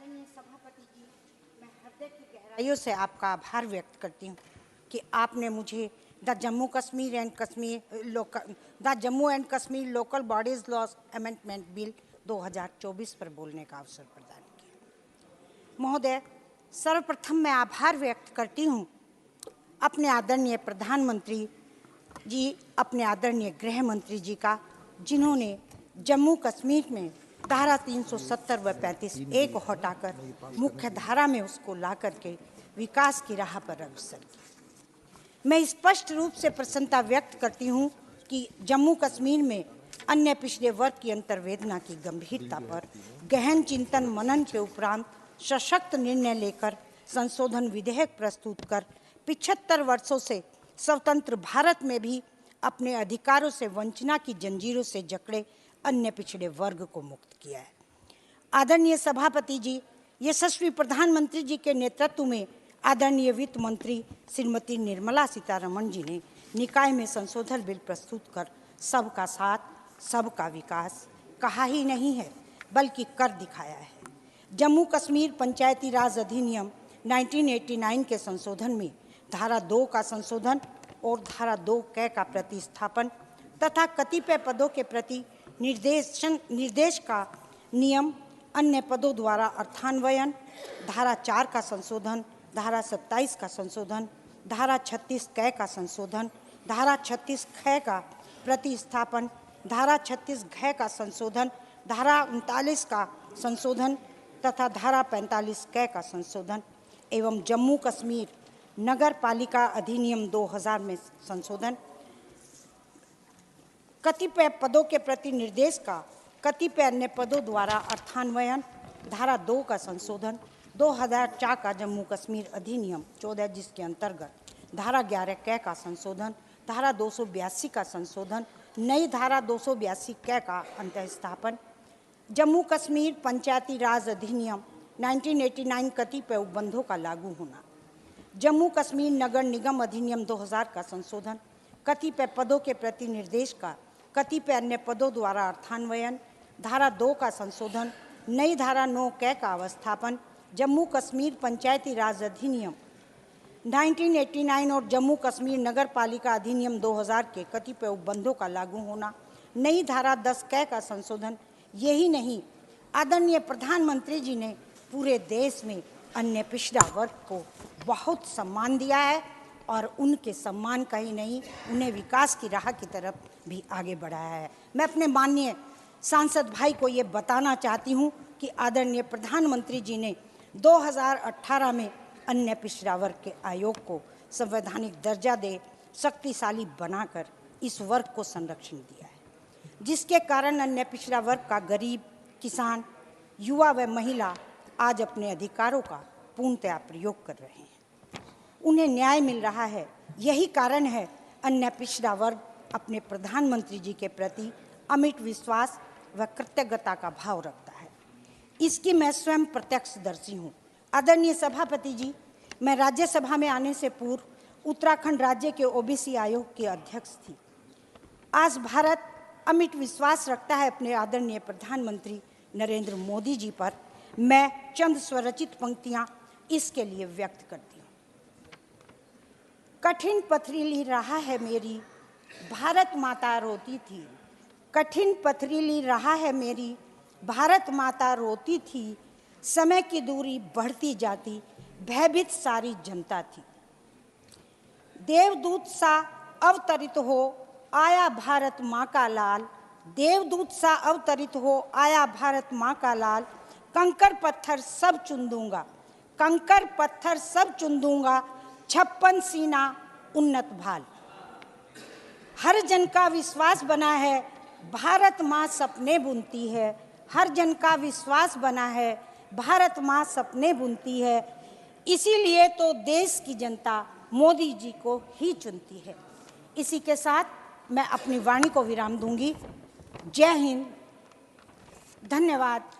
आदरणीय सभापति जी, मैं हृदय की गहराइयों से आपका आभार व्यक्त करती हूँ कि आपने मुझे the Jammu and Kashmir local bodies laws amendment bill 2024 पर बोलने का अवसर प्रदान किया। महोदय, सर्वप्रथम मैं आभार व्यक्त करती हूँ अपने आदरणीय प्रधानमंत्री जी, अपने आदरणीय गृह मंत्री जी का, जिन्होंने जम्मू कश्मीर में धारा 370 व 35A को हटाकर मुख्य धारा में उसको ला करके विकास की राह पर अग्रसर किया। मैं स्पष्ट रूप से प्रसन्नता व्यक्त करती हूँ कि जम्मू कश्मीर में अन्य पिछड़े वर्ग की अंतर्वेदना की गंभीरता पर गहन चिंतन मनन के उपरांत सशक्त निर्णय लेकर संशोधन विधेयक प्रस्तुत कर 75 वर्षों से स्वतंत्र भारत में भी अपने अधिकारों से वंचना की जंजीरों से जकड़े अन्य पिछड़े वर्ग को मुक्त किया है। आदरणीय सभापति जी, यशस्वी प्रधानमंत्री जी के नेतृत्व में आदरणीय वित्त मंत्री श्रीमती निर्मला सीतारमण जी ने निकाय में संशोधन बिल प्रस्तुत कर सबका साथ, सबका विकास कहा ही नहीं है बल्कि कर दिखाया है। जम्मू कश्मीर पंचायती राज अधिनियम 1989 के संशोधन में धारा 2 का संशोधन और धारा 2 क का प्रतिस्थापन तथा कतिपय पदों के प्रति निर्देश का नियम, अन्य पदों द्वारा अर्थान्वयन, धारा 4 का संशोधन, धारा 27 का संशोधन, धारा 36 क का संशोधन, धारा 36 ख का प्रतिस्थापन, धारा 36 घ का संशोधन, धारा 39 का संशोधन तथा धारा 45 क का संशोधन एवं जम्मू कश्मीर नगर पालिका अधिनियम 2000 में संशोधन, कतिपय पदों के प्रति निर्देश का कतिपय अन्य पदों द्वारा अर्थान्वयन, धारा 2 का संशोधन, 2004 का जम्मू कश्मीर अधिनियम 14 जिसके अंतर्गत धारा 11 क का संशोधन, धारा 282 का संशोधन, नई धारा 282 क का अंतःस्थापन, जम्मू कश्मीर पंचायती राज अधिनियम 1989 कतिपय उपबंधों का लागू होना, जम्मू कश्मीर नगर निगम अधिनियम 2000 का संशोधन, कतिपय पदों के प्रति निर्देश का कतिपय अन्य पदों द्वारा अर्थान्वयन, धारा 2 का संशोधन, नई धारा 9 क का अवस्थापन, जम्मू कश्मीर पंचायती राज अधिनियम 1989 और जम्मू कश्मीर नगर पालिका अधिनियम 2000 के कतिपय उपबंधों का लागू होना, नई धारा 10 क का संशोधन। यही नहीं, आदरणीय प्रधानमंत्री जी ने पूरे देश में अन्य पिछड़ा वर्ग को बहुत सम्मान दिया है और उनके सम्मान का ही नहीं, उन्हें विकास की राह की तरफ भी आगे बढ़ाया है। मैं अपने माननीय सांसद भाई को ये बताना चाहती हूँ कि आदरणीय प्रधानमंत्री जी ने 2018 में अन्य पिछड़ा वर्ग के आयोग को संवैधानिक दर्जा दे शक्तिशाली बनाकर इस वर्ग को संरक्षण दिया है, जिसके कारण अन्य पिछड़ा वर्ग का गरीब, किसान, युवा व महिला आज अपने अधिकारों का पूर्णतया प्रयोग कर रहे हैं, उन्हें न्याय मिल रहा है। यही कारण है अन्य पिछड़ा वर्ग अपने प्रधानमंत्री जी के प्रति अमिट विश्वास व कृतज्ञता का भाव रखता है। इसकी मैं स्वयं प्रत्यक्षदर्शी हूँ। आदरणीय सभापति जी, मैं राज्यसभा में आने से पूर्व उत्तराखंड राज्य के ओबीसी आयोग के अध्यक्ष थी। आज भारत अमिट विश्वास रखता है अपने आदरणीय प्रधानमंत्री नरेंद्र मोदी जी पर। मैं चंद स्वरचित पंक्तियां इसके लिए व्यक्त करती हूँ। कठिन पथरीली राह है मेरी, भारत माता रोती थी, कठिन पथरीली राह है मेरी, भारत माता रोती थी, समय की दूरी बढ़ती जाती, भयभीत सारी जनता थी। देवदूत सा अवतरित हो आया भारत माँ का लाल, देवदूत सा अवतरित हो आया भारत माँ का लाल, कंकर पत्थर सब चुन दूंगा, कंकर पत्थर सब चुन दूंगा, 56 सीना उन्नत भाल। हर जन का विश्वास बना है, भारत माँ सपने बुनती है, हर जन का विश्वास बना है, भारत माँ सपने बुनती है, इसीलिए तो देश की जनता मोदी जी को ही चुनती है। इसी के साथ मैं अपनी वाणी को विराम दूंगी। जय हिंद, धन्यवाद।